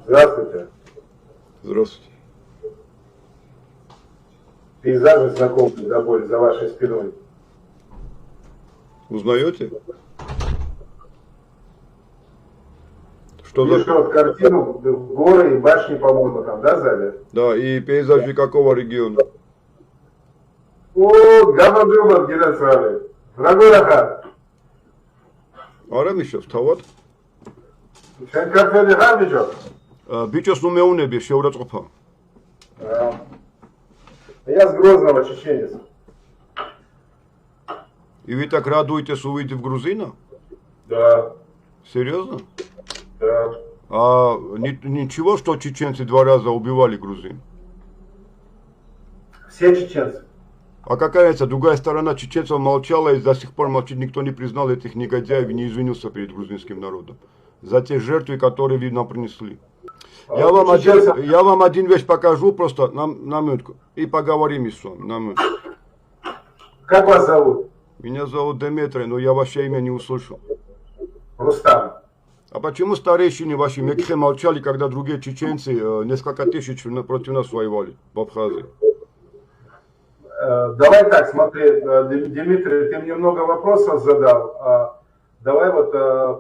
Здравствуйте. Здравствуйте. Пейзажи знакомые до боли за вашей спиной. Узнаете? Что Вижу за... вот картину, горы и башни, по-моему, там, да, сзади? Да, и пейзажи какого региона? О, гамма-гамма, Геннадий. Дорогой Рахат. Არა მიშევს თავად? Შენ ქართველი ხარ ბიჭო? ბიჭოს ნუ მეუნები შეურაცხყოფა. Я с Грозного, чеченец. И вы так радуетесь, увидев грузина? Да, Серьезно? да. А ничего, что чеченцы 2 раза убивали грузин? Все чеченцы. А какая это другая сторона чеченцев молчала и до сих пор молчит, никто не признал этих негодяев и не извинился перед грузинским народом за те жертвы, которые вы нам принесли. Я вам один вещь покажу просто на минутку и поговорим с вами на минутку. Как вас зовут? Меня зовут Дмитрий, но я ваше имя не услышал. Рустам. А почему старейшины ваши мекхе молчали, когда другие чеченцы несколько тысяч против нас воевали в Абхазии? Давай так, смотри, Дмитрий, ты мне много вопросов задал. Давай вот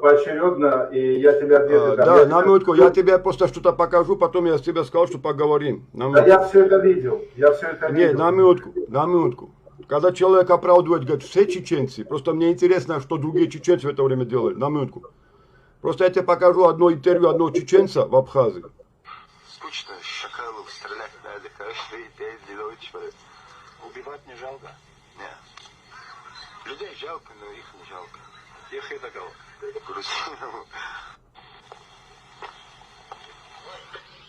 поочередно, и я тебе ответы дам. Да, на минутку, я тебе просто что-то покажу, потом я тебе сказал, что поговорим. Да я все это видел, Нет, на минутку. Когда человек оправдывает, говорит, все чеченцы, просто мне интересно, что другие чеченцы в это время делали. На минутку. Просто я тебе покажу одно интервью одного чеченца в Абхазии. Скучно, шакалов стрелять надо каждый день, ночь. Убивать не жалко? Нет. Людей жалко, но их не жалко. Их и догол.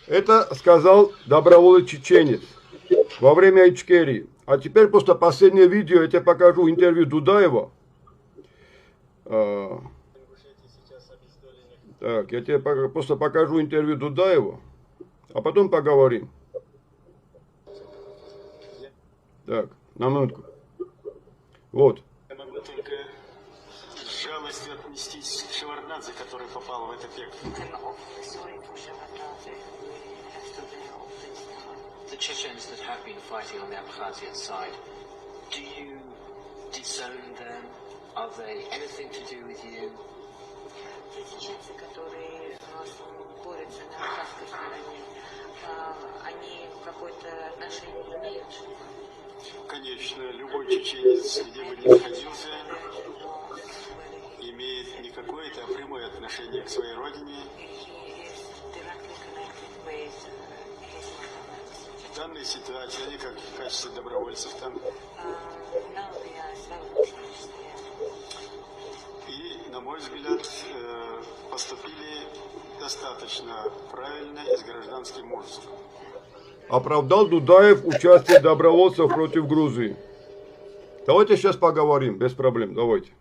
Это сказал доброволец чеченец во время Ичкерии. А теперь просто последнее видео, я тебе покажу интервью Дудаева. Так, я тебе просто покажу интервью Дудаева, а потом поговорим. Так, на минутку. Вот. Я могу только с жалостью отнестись к Шеварднадзе, который попал в этот век. The Chechens that have been fighting on the Abkhazian side, do you disown them? Are they anything to do with you? Чеченцы, которые борются на абхазской стороне, они какое-то отношение имеют? Конечно, любой чеченец, где бы ни находился, имеет не какое-то, а прямое отношение к своей родине. В данной ситуации они как в качестве добровольцев там. И, на мой взгляд, поступили достаточно правильно и с гражданским мужеством. Оправдал Дудаев участие добровольцев против Грузии. Давайте сейчас поговорим, без проблем, давайте.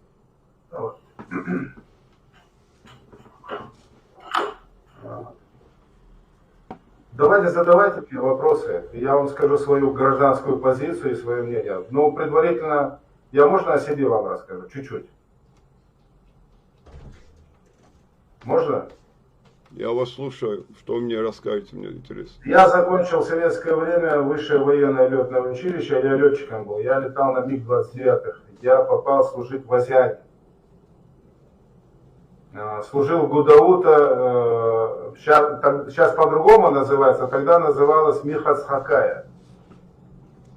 Давайте задавайте мне вопросы, я вам скажу свою гражданскую позицию и свое мнение. Но предварительно, можно о себе вам расскажу, чуть-чуть? Можно? Я вас слушаю, что вы мне расскажете, мне интересно. Я закончил в советское время высшее военное летное училище, я летчиком был, я летал на МиГ-29, я попал служить в Азиате. Служил в Гудаута, сейчас по-другому называется, тогда называлось Михацхакая.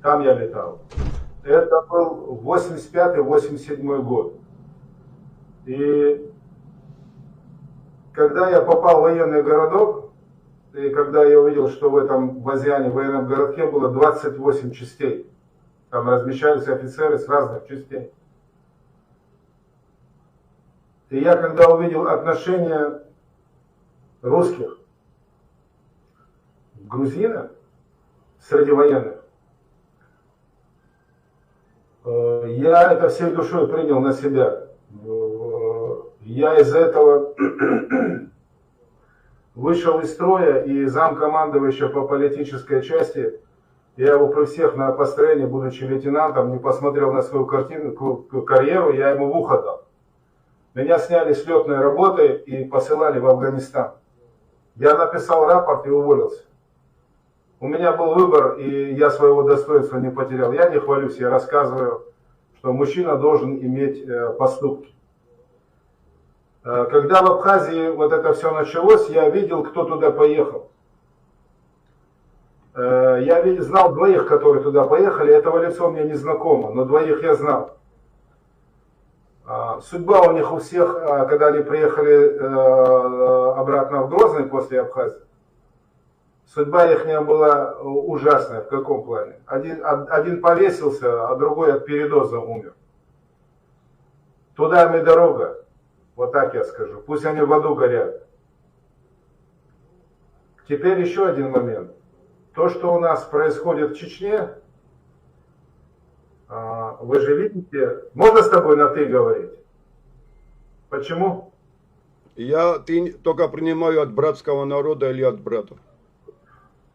Там я летал. Это был 85-87 год. И когда я попал в военный городок, и когда я увидел, что в этом в Азиане, в военном городке было 28 частей, там размещались офицеры с разных частей. И я когда увидел отношение русских к грузинам среди военных, я это всей душой принял на себя. Я из-за этого вышел из строя, и замкомандующего по политической части, я его при всех на построении, будучи лейтенантом, не посмотрел на свою карьеру, я ему в ухо дал. Меня сняли с летной работы и посылали в Афганистан. Я написал рапорт и уволился. У меня был выбор, и я своего достоинства не потерял. Я не хвалюсь, я рассказываю, что мужчина должен иметь поступки. Когда в Абхазии вот это все началось, я видел, кто туда поехал. Я знал двоих, которые туда поехали. Этого лицо мне не знакомо, но двоих я знал. Судьба у них у всех, когда они приехали обратно в Грозный после Абхазии, судьба их была ужасная. В каком плане? Один повесился, а другой от передоза умер. Туда им и дорога. Вот так я скажу. Пусть они в аду горят. Теперь еще один момент. То, что у нас происходит в Чечне, вы же видите, можно с тобой на «ты» говорить? Почему? Ты только принимаю от братского народа или от братов.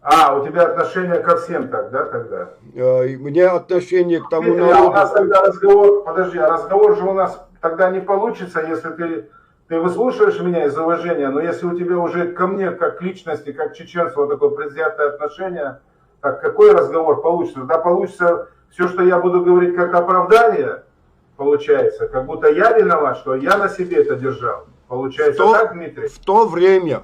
У тебя отношение ко всем так, да, тогда? Мне отношение к тому народу. народу. У нас тогда разговор, разговор же у нас тогда не получится, если ты выслушиваешь меня из уважения, но если у тебя уже ко мне, как к личности, как к чеченцу, вот такое предвзятое отношение, так какой разговор получится? Тогда получится все, что я буду говорить как оправдание, получается, как будто я виноват, что я на себе это держал. Получается так, Дмитрий? В то время,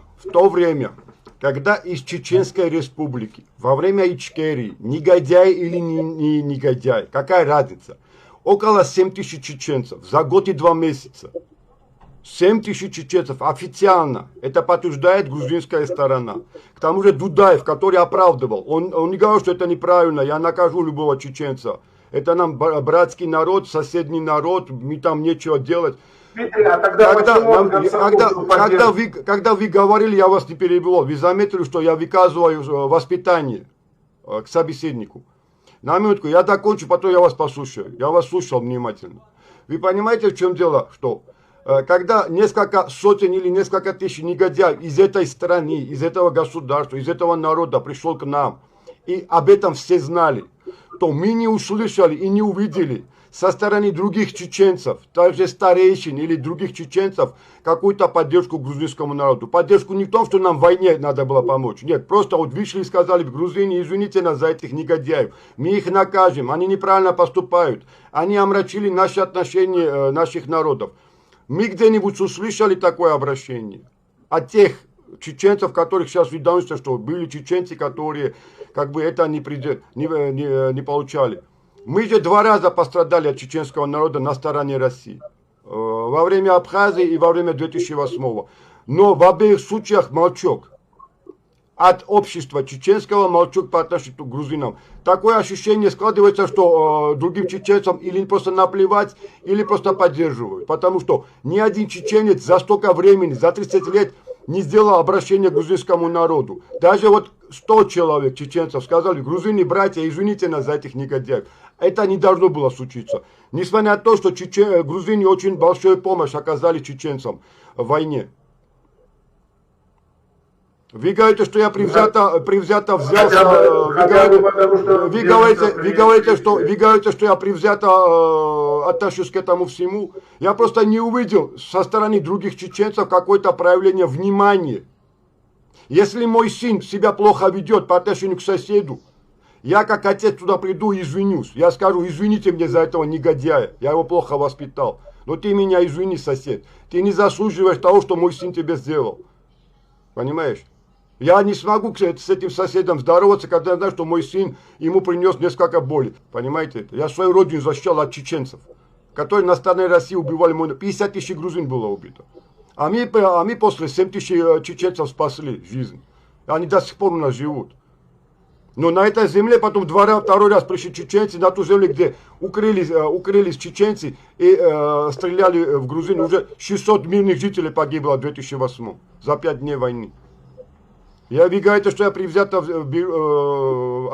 когда из Чеченской республики, во время Ичкерии, негодяй или не негодяй, какая разница, около 7 тысяч чеченцев за год и 2 месяца. 7 тысяч чеченцев официально, это подтверждает грузинская сторона. К тому же Дудаев, который оправдывал, он не говорил, что это неправильно, я накажу любого чеченца. Это нам братский народ, соседний народ, мы там нечего делать. Когда вы говорили, я вас не перебивал, вы заметили, что я выказываю воспитание к собеседнику. На минутку, я закончу, потом я вас послушаю. Я вас слушал внимательно. Вы понимаете, в чем дело? Что когда несколько сотен или несколько тысяч негодяев из этой страны, из этого государства, из этого народа пришел к нам, и об этом все знали, то мы не услышали и не увидели со стороны других чеченцев, также старейшин или других чеченцев, какую-то поддержку грузинскому народу. Поддержку не в том, что нам в войне надо было помочь. Нет, просто вот вышли и сказали в Грузии, извините нас за этих негодяев, мы их накажем, они неправильно поступают, они омрачили наши отношения наших народов. Мы где-нибудь услышали такое обращение от тех чеченцев, которых сейчас видно, что были чеченцы, которые как бы это не получали. Мы же 2 раза пострадали от чеченского народа на стороне России. Во время Абхазии и во время 2008. Но в обеих случаях молчок. От общества чеченского молчок по отношению к грузинам. Такое ощущение складывается, что другим чеченцам или просто наплевать, или просто поддерживают. Потому что ни один чеченец за столько времени, за 30 лет не сделал обращение к грузинскому народу. Даже вот 100 человек чеченцев сказали: грузины, братья, извините нас за этих негодяев. Это не должно было случиться. Несмотря на то, что грузины очень большую помощь оказали чеченцам в войне. Вы говорите, что я привзято взялся. Вы говорите, что я привзято отношусь к этому всему. Я просто не увидел со стороны других чеченцев какое-то проявление внимания. Если мой сын себя плохо ведет по отношению к соседу, я как отец туда приду и извинюсь. Я скажу: извините мне за этого негодяя, я его плохо воспитал. Но ты меня извини, сосед. Ты не заслуживаешь того, что мой сын тебе сделал. Понимаешь? Я не смогу с этим соседом здороваться, когда я знаю, что мой сын ему принес несколько боли. Понимаете это? Я свою родину защищал от чеченцев, которые на стороне России убивали. 50 тысяч грузин было убито. А мы после 7 тысяч чеченцев спасли жизнь. Они до сих пор у нас живут. Но на этой земле потом второй раз пришли чеченцы, на ту землю, где укрылись чеченцы и стреляли в грузин. Уже 600 мирных жителей погибло в 2008 за 5 дней войны. Вы говорите, что я привзято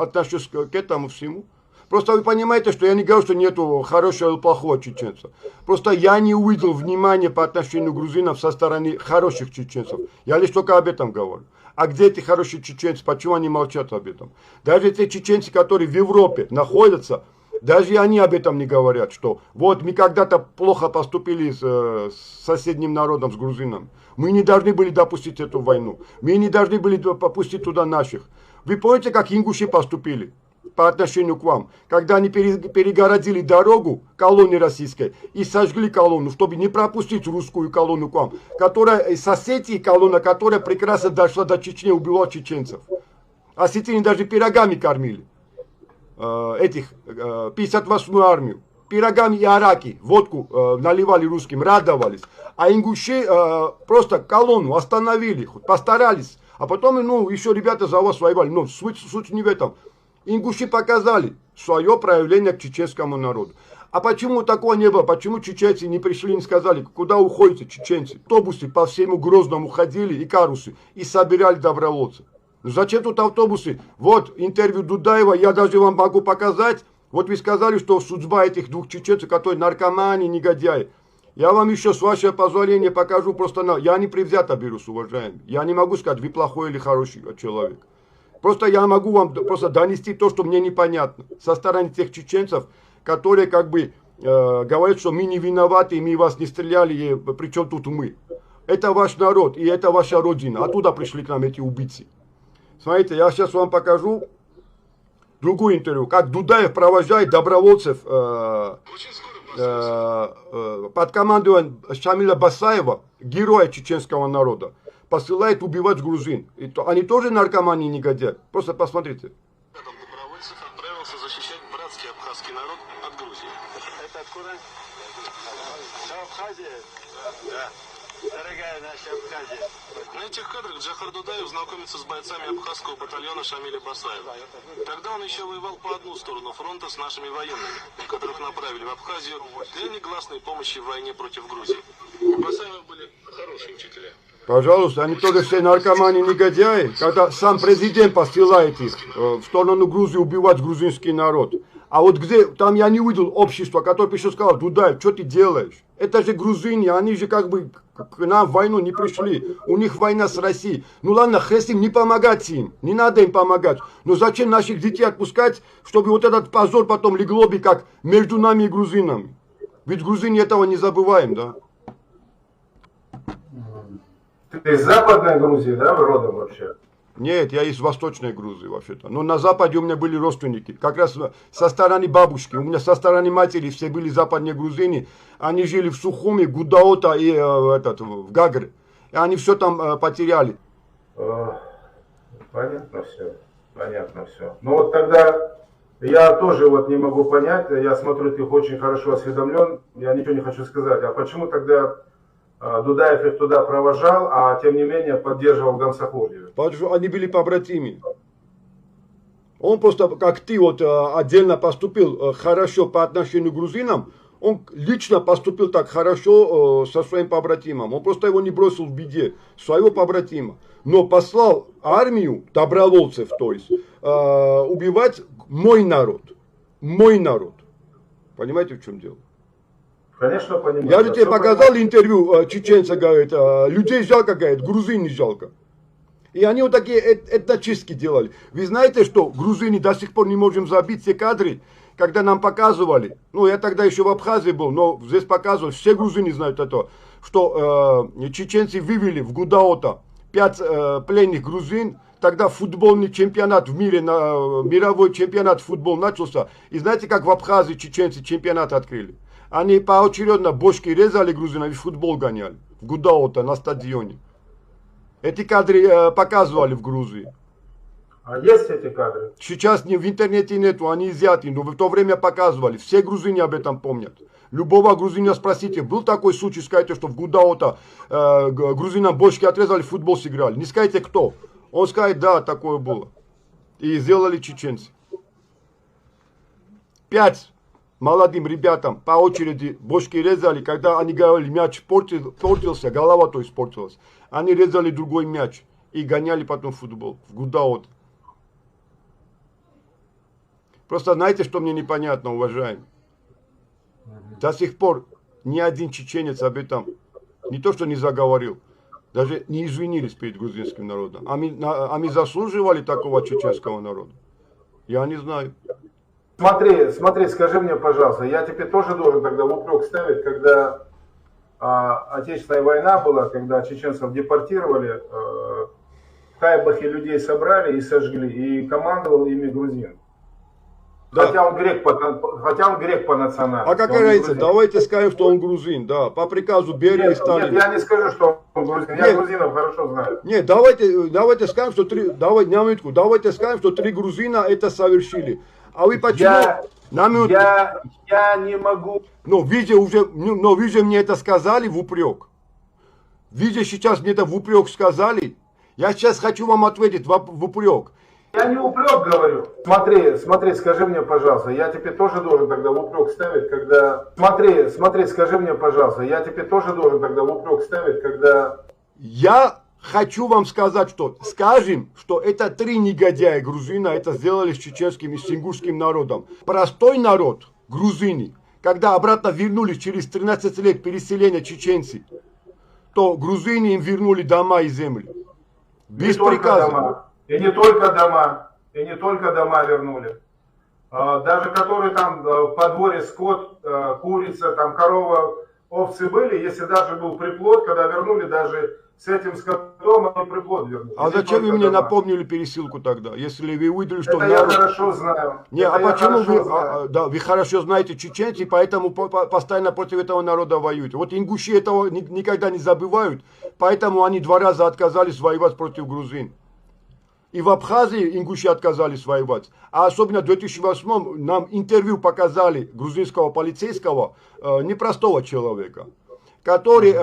отношусь к этому всему. Просто вы понимаете, что я не говорю, что нету хорошего или плохого чеченца. Просто я не увидел внимания по отношению к грузинам со стороны хороших чеченцев. Я лишь только об этом говорю. А где эти хорошие чеченцы? Почему они молчат об этом? Даже те чеченцы, которые в Европе находятся, Даже они об этом не говорят, что вот мы когда-то плохо поступили с соседним народом, с грузинами. Мы не должны были допустить эту войну. Мы не должны были попустить туда наших. Вы помните, как ингуши поступили по отношению к вам? Когда они перегородили дорогу колонне российской и сожгли колонну, чтобы не пропустить русскую колонну к вам. Которая, с Осетии колонна, которая прекрасно дошла до Чечни, убивала чеченцев. Осетины даже пирогами кормили. 58-ю армию. Пирогами и араки, водку наливали русским, радовались. А ингуши просто колонну остановили, постарались. А потом, ну, еще ребята за вас воевали. Но суть не в этом. Ингуши показали свое проявление к чеченскому народу. А почему такого не было? Почему чеченцы не пришли и не сказали, куда уходите чеченцы? Автобусы по всему Грозному ходили и карусы, и собирали добровольцев. Ну зачем тут автобусы? Вот интервью Дудаева, я даже вам могу показать. Вот вы сказали, что судьба этих двух чеченцев, которые наркоманы, негодяи. Я вам еще с вашего позволения покажу просто я не предвзято берусь, уважаемый. Я не могу сказать, вы плохой или хороший человек. Просто я могу вам просто донести то, что мне непонятно. Со стороны тех чеченцев, которые как бы говорят, что мы не виноваты, мы вас не стреляли, при чем тут мы. Это ваш народ и это ваша родина. Оттуда пришли к нам эти убийцы. Смотрите, я сейчас вам покажу другую интервью, как Дудаев провожает добровольцев под командованием Шамиля Басаева, героя чеченского народа, посылает убивать грузин. И они тоже наркоманы и негодяи. Просто посмотрите. Добровольцев отправился защищать братский абхазский народ от Грузии. Это откуда? Абхазия? Да. Дорогая наша Абхазия. На этих кадрах Джахар Дудаев знакомится с бойцами абхазского батальона Шамиля Басаева. Тогда он еще воевал по одну сторону фронта с нашими военными, которых направили в Абхазию для негласной помощи в войне против Грузии. У Басаева были хорошие учителя. Пожалуйста, они тоже все наркоманы негодяи, когда сам президент посылает их в сторону Грузии убивать грузинский народ. А вот где, там я не увидел общество, которое еще сказал, Дудаев, что ты делаешь? Это же грузины, они же как бы к нам в войну не пришли. У них война с Россией. Ну ладно, хрест им, не помогать им, не надо им помогать. Но зачем наших детей отпускать, чтобы вот этот позор потом легло бы как между нами и грузинами? Ведь грузины этого не забываем, да? Ты из Западной Грузии, да, вы родом вообще? Нет, я из Восточной Грузии вообще-то. Но на Западе у меня были родственники. Как раз со стороны бабушки. У меня со стороны матери все были западные грузины. Они жили в Сухуми, Гудаота и в Гагре. И они все там потеряли. Понятно все. Понятно все. Ну вот тогда я тоже вот не могу понять. Я смотрю, ты очень хорошо осведомлен. Я ничего не хочу сказать. А почему тогда Дудаев их туда провожал, а тем не менее поддерживал Гамсахурдиева? Потому что они были побратимы. Он просто, как ты, вот отдельно поступил хорошо по отношению к грузинам, он лично поступил так хорошо со своим побратимом. Он просто его не бросил в беде, своего побратима. Но послал армию добровольцев, то есть, убивать мой народ. Мой народ. Понимаете, в чем дело? Конечно, понимаю. Я же тебе показал интервью, чеченца говорит, людей жалко, говорит, грузин не жалко. И они вот такие этночистки делали. Вы знаете, что грузины до сих пор не можем забить все кадры, когда нам показывали, ну я тогда еще в Абхазии был, но здесь показывали, все грузины знают это, что чеченцы вывели в Гудаота 5 пленных грузин, тогда футбольный чемпионат в мире, мировой чемпионат футбол начался. И знаете, как в Абхазии чеченцы чемпионат открыли? Они поочередно бошки резали грузинов и футбол гоняли. В Гудаота на стадионе. Эти кадры показывали в Грузии. А есть эти кадры? Сейчас в интернете нету, они изъяты, но в то время показывали. Все грузины об этом помнят. Любого грузина спросите, был такой случай, скажите, что в Гудаота грузинам бошки отрезали, в футбол сыграли. Не скажите, кто. Он скажет, да, такое было. И сделали чеченцы. 5 молодым ребятам по очереди бошки резали, когда они говорили, мяч портился, голова то испортилась. Они резали другой мяч и гоняли потом в футбол, в Гудаот. Просто знаете, что мне непонятно, уважаемый? До сих пор ни один чеченец об этом не то, что не заговорил, даже не извинились перед грузинским народом. А мы заслуживали такого чеченского народа? Я не знаю. Смотри, скажи мне, пожалуйста, я тебе тоже должен тогда в упрек ставить, когда Отечественная война была, когда чеченцев депортировали, в Кайбахе людей собрали и сожгли, и командовал ими грузин. Да. Хотя он грек по национальности. А какая разница? Давайте скажем, что он грузин, да, по приказу Берии и Сталина. Нет, я не скажу, что он грузин. Я грузинов хорошо знаю. Нет, давайте скажем, что давайте скажем, что 3 грузина это совершили. А вы почему? Я не могу. Но вы же мне это сказали в упрек. Вы же сейчас мне это в упрек сказали. Я сейчас хочу вам ответить в упрек. Я не упрек говорю. Смотри, скажи мне, пожалуйста, я тебе тоже должен тогда в упрек ставить, когда... Смотри, скажи мне, пожалуйста, я тебе тоже должен тогда в упрек ставить, когда... Я хочу вам сказать, что скажем, что это 3 негодяя грузина это сделали с чеченским и с ингушским народом. Простой народ, грузины, когда обратно вернулись через 13 лет переселения чеченцы, то грузины им вернули дома и земли. Без приказа. И не только дома вернули. Даже которые там в подворье скот, курица, там корова, овцы были, если даже был приплод, когда вернули, даже с этим скотом они приплод вернули. А зачем вы мне напомнили пересылку тогда, если вы выдали, что... Это я хорошо знаю. Не, а почему вы... Да, вы хорошо знаете чеченцы, поэтому постоянно против этого народа воюете. Вот ингуши этого никогда не забывают, поэтому они 2 раза отказались воевать против грузин. И в Абхазии ингуши отказались воевать. А особенно в 2008 нам интервью показали грузинского полицейского, непростого человека, который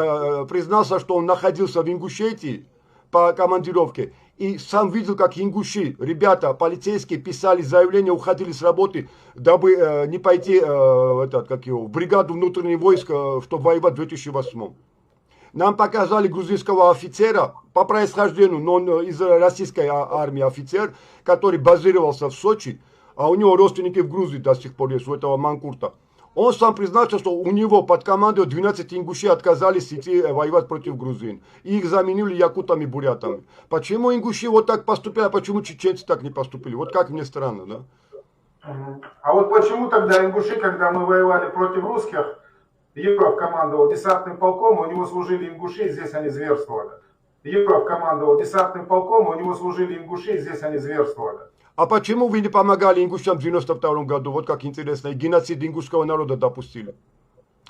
признался, что он находился в Ингушетии по командировке. И сам видел, как ингуши, ребята, полицейские, писали заявление, уходили с работы, дабы не пойти в бригаду внутренних войск, чтобы воевать в 2008. Нам показали грузинского офицера по происхождению, но он из российской армии офицер, который базировался в Сочи, а у него родственники в Грузии до сих пор есть, у этого Манкурта. Он сам признался, что у него под командой 12 ингушей отказались идти воевать против грузин. И их заменили якутами, бурятами. Почему ингуши вот так поступили, а почему чеченцы так не поступили? Вот как мне странно, да? А вот почему тогда ингуши, когда мы воевали против русских, Егоров командовал десантным полком, у него служили ингуши, здесь они зверствовали. Егоров командовал десантным полком, у него служили ингуши, здесь они зверствовали. А почему вы не помогали ингушам в 92 году? Вот как интересно, и геноцид ингушского народа допустили.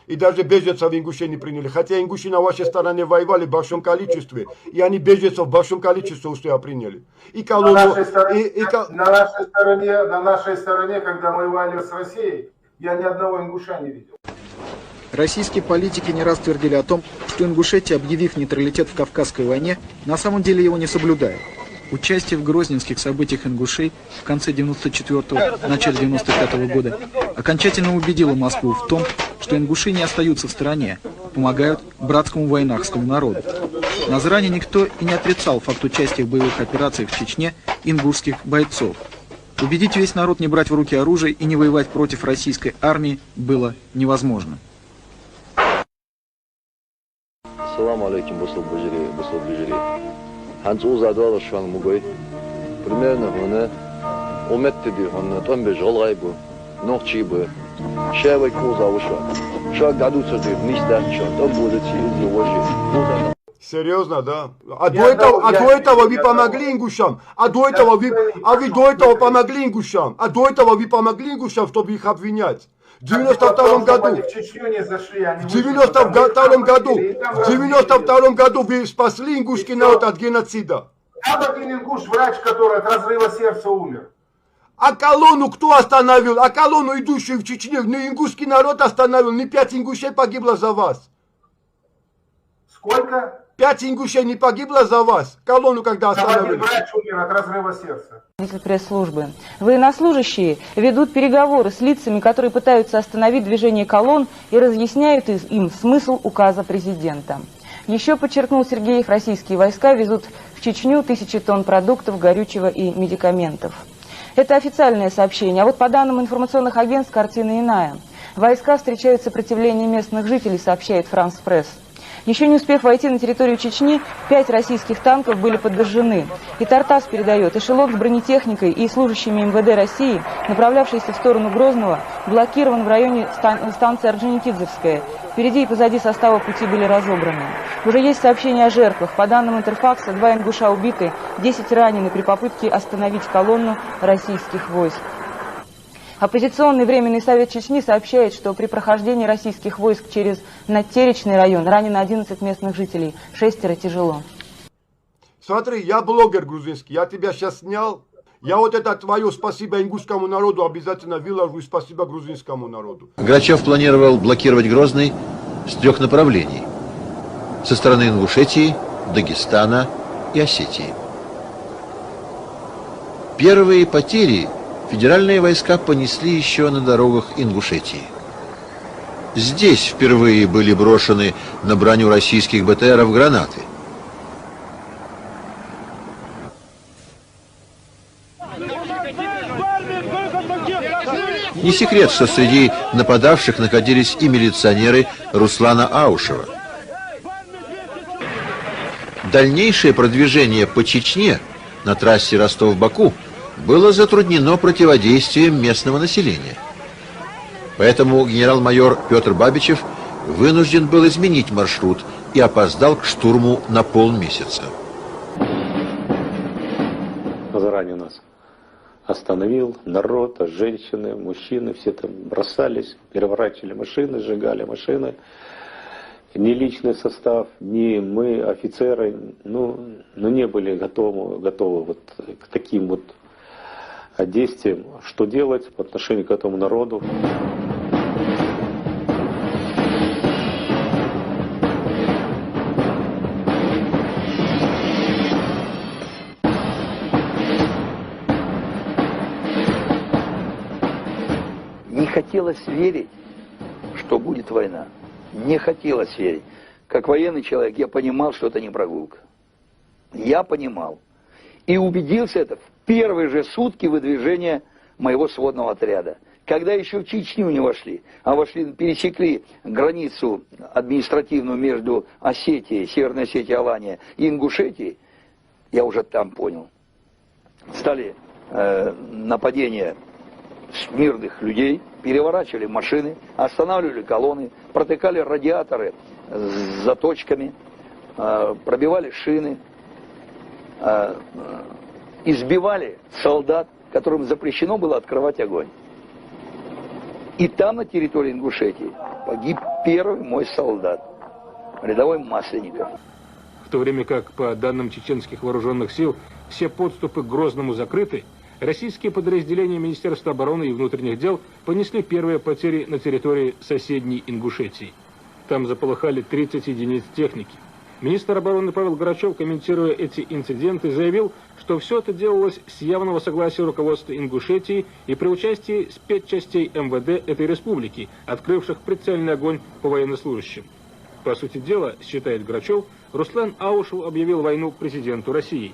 И даже беженцев ингушей не приняли. Хотя ингуши на вашей стороне воевали в большом количестве, и они беженцев в большом количестве уже приняли. И колонну... На нашей стороне, когда мы воевали с Россией, я ни одного ингуша не видел. Российские политики не раз твердили о том, что Ингушетия, объявив нейтралитет в Кавказской войне, на самом деле его не соблюдает. Участие в грозненских событиях ингушей в конце 94-го, начале 95-го года окончательно убедило Москву в том, что ингуши не остаются в стороне, помогают братскому войнахскому народу. На Зране никто и не отрицал факт участия в боевых операциях в Чечне ингушских бойцов. Убедить весь народ не брать в руки оружие и не воевать против российской армии было невозможно. Салам алейкум, басл бужири. Ханцу задвал шан мугой. Примерно он уметти он там бежал гайбу. Ночи бы. Шевай куза уша. Ша гадуца ты ниста что. Там будет из его. Серьезно, да? А до этого вы помогли ингушам? А вы до этого помогли ингушам? А до этого вы помогли ингушам, чтобы их обвинять? В 92 году, в 92 году вы спасли ингушский народ от геноцида. Как один ингуш, врач, который от разрыва сердца умер. А колонну кто остановил? А колонну, идущую в Чечню, не ингушский народ остановил, не 5 ингушей погибло за вас. Сколько? 5 ингушей не погибло за вас? Колонну когда остановили? Врач умер от разрыва сердца. Пресс-службы. Военнослужащие ведут переговоры с лицами, которые пытаются остановить движение колонн и разъясняют им смысл указа президента. Еще, подчеркнул Сергеев, российские войска везут в Чечню 1000 тонн продуктов, горючего и медикаментов. Это официальное сообщение. А вот по данным информационных агентств, картина иная. Войска встречают сопротивление местных жителей, сообщает Франс Пресс. Еще не успев войти на территорию Чечни, 5 российских танков были подожжены. И Тартас передает, эшелон с бронетехникой и служащими МВД России, направлявшийся в сторону Грозного, блокирован в районе станции Орджоникидзевская. Впереди и позади состава пути были разобраны. Уже есть сообщения о жертвах. По данным Интерфакса, 2 ингуша убиты, 10 ранены при попытке остановить колонну российских войск. Оппозиционный Временный совет Чечни сообщает, что при прохождении российских войск через Надтеречный район ранено 11 местных жителей, 6 тяжело. Смотри, я блогер грузинский, я тебя сейчас снял. Я вот это твое спасибо ингушскому народу обязательно выложу и спасибо грузинскому народу. Грачев планировал блокировать Грозный с 3 направлений. Со стороны Ингушетии, Дагестана и Осетии. Первые потери федеральные войска понесли еще на дорогах Ингушетии. Здесь впервые были брошены на броню российских БТРов гранаты. Не секрет, что среди нападавших находились и милиционеры Руслана Аушева. Дальнейшее продвижение по Чечне на трассе Ростов-Баку было затруднено противодействием местного населения. Поэтому генерал-майор Петр Бабичев вынужден был изменить маршрут и опоздал к штурму на полмесяца. Заранее нас остановил народ, женщины, мужчины, все там бросались, переворачивали машины, сжигали машины. Ни личный состав, ни мы, офицеры, не были готовы вот к таким вот действиям. Что делать по отношению к этому народу? Не хотелось верить, что будет война. Не хотелось верить. Как военный человек я понимал, что это не прогулка. Я понимал. И убедился это в первые же сутки выдвижения моего сводного отряда. Когда еще в Чечню не вошли, а пересекли границу административную между Осетией, Северной Осетией, Алания и Ингушетией, я уже там понял. Стали нападения с мирных людей, переворачивали машины, останавливали колонны, протыкали радиаторы с заточками, пробивали шины, избивали солдат, которым запрещено было открывать огонь. И там, на территории Ингушетии, погиб первый мой солдат, рядовой Масленников. В то время как, по данным чеченских вооруженных сил, все подступы к Грозному закрыты, российские подразделения Министерства обороны и внутренних дел понесли первые потери на территории соседней Ингушетии. Там заполыхали 30 единиц техники. Министр обороны Павел Грачев, комментируя эти инциденты, заявил, что все это делалось с явного согласия руководства Ингушетии и при участии спецчастей МВД этой республики, открывших прицельный огонь по военнослужащим. По сути дела, считает Грачев, Руслан Аушев объявил войну президенту России.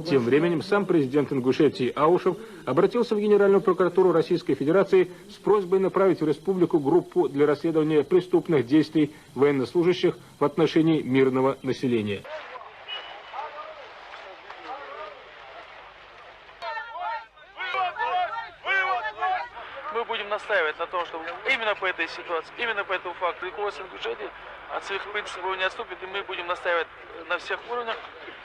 Тем временем сам президент Ингушетии Аушев обратился в Генеральную прокуратуру Российской Федерации с просьбой направить в республику группу для расследования преступных действий военнослужащих в отношении мирного населения. Мы будем настаивать на том, чтобы именно по этой ситуации, именно по этому факту руководство Ингушетии от своих принципов не отступит, и мы будем настаивать на всех уровнях,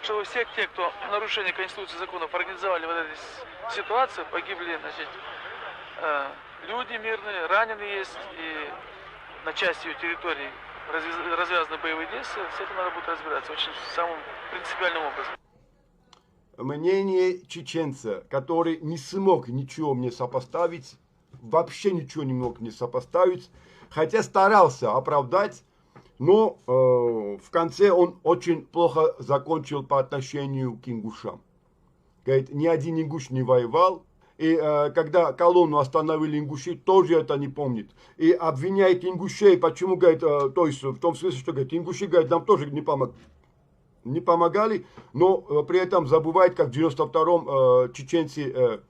чтобы всех тех, кто в нарушении Конституции и законов организовали вот эти ситуации, погибли, значит, люди мирные, раненые есть, и на части ее территории развязаны боевые действия, с этим надо будет разбираться очень самым принципиальным образом. Мнение чеченца, который не смог ничего мне сопоставить, вообще ничего не мог мне сопоставить, хотя старался оправдать, но в конце он очень плохо закончил по отношению к ингушам. Говорит, ни один ингуш не воевал. И когда колонну остановили ингуши, тоже это не помнит. И обвиняет ингушей, почему, говорит, то есть в том смысле, что, говорит, ингуши, говорит, нам тоже не помогали, но при этом забывает, как в 92-м чеченцы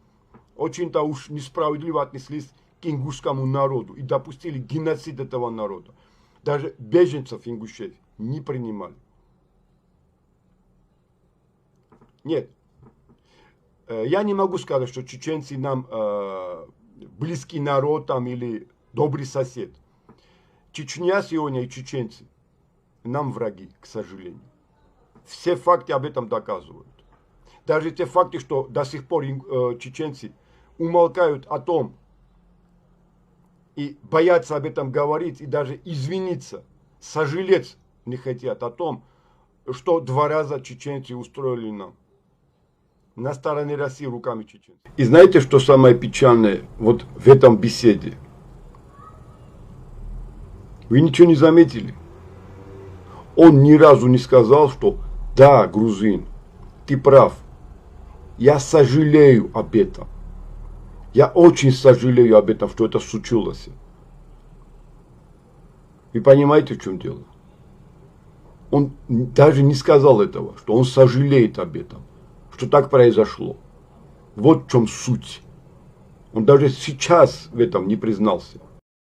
очень-то уж несправедливо отнеслись к ингушскому народу и допустили геноцид этого народа. Даже беженцев ингушей не принимали. Нет. Я не могу сказать, что чеченцы нам близкий народ там, или добрый сосед. Чечня сегодня и чеченцы нам враги, к сожалению. Все факты об этом доказывают. Даже те факты, что до сих пор чеченцы умолкают о том и боятся об этом говорить, и даже извиниться, сожалеть не хотят о том, что 2 раза чеченцы устроили нам. На стороне России руками чеченцев. И знаете, что самое печальное вот в этом беседе? Вы ничего не заметили? Он ни разу не сказал, что да, грузин, ты прав. Я сожалею об этом. Я очень сожалею об этом, что это случилось. Вы понимаете, в чем дело? Он даже не сказал этого, что он сожалеет об этом, что так произошло. Вот в чем суть. Он даже сейчас в этом не признался.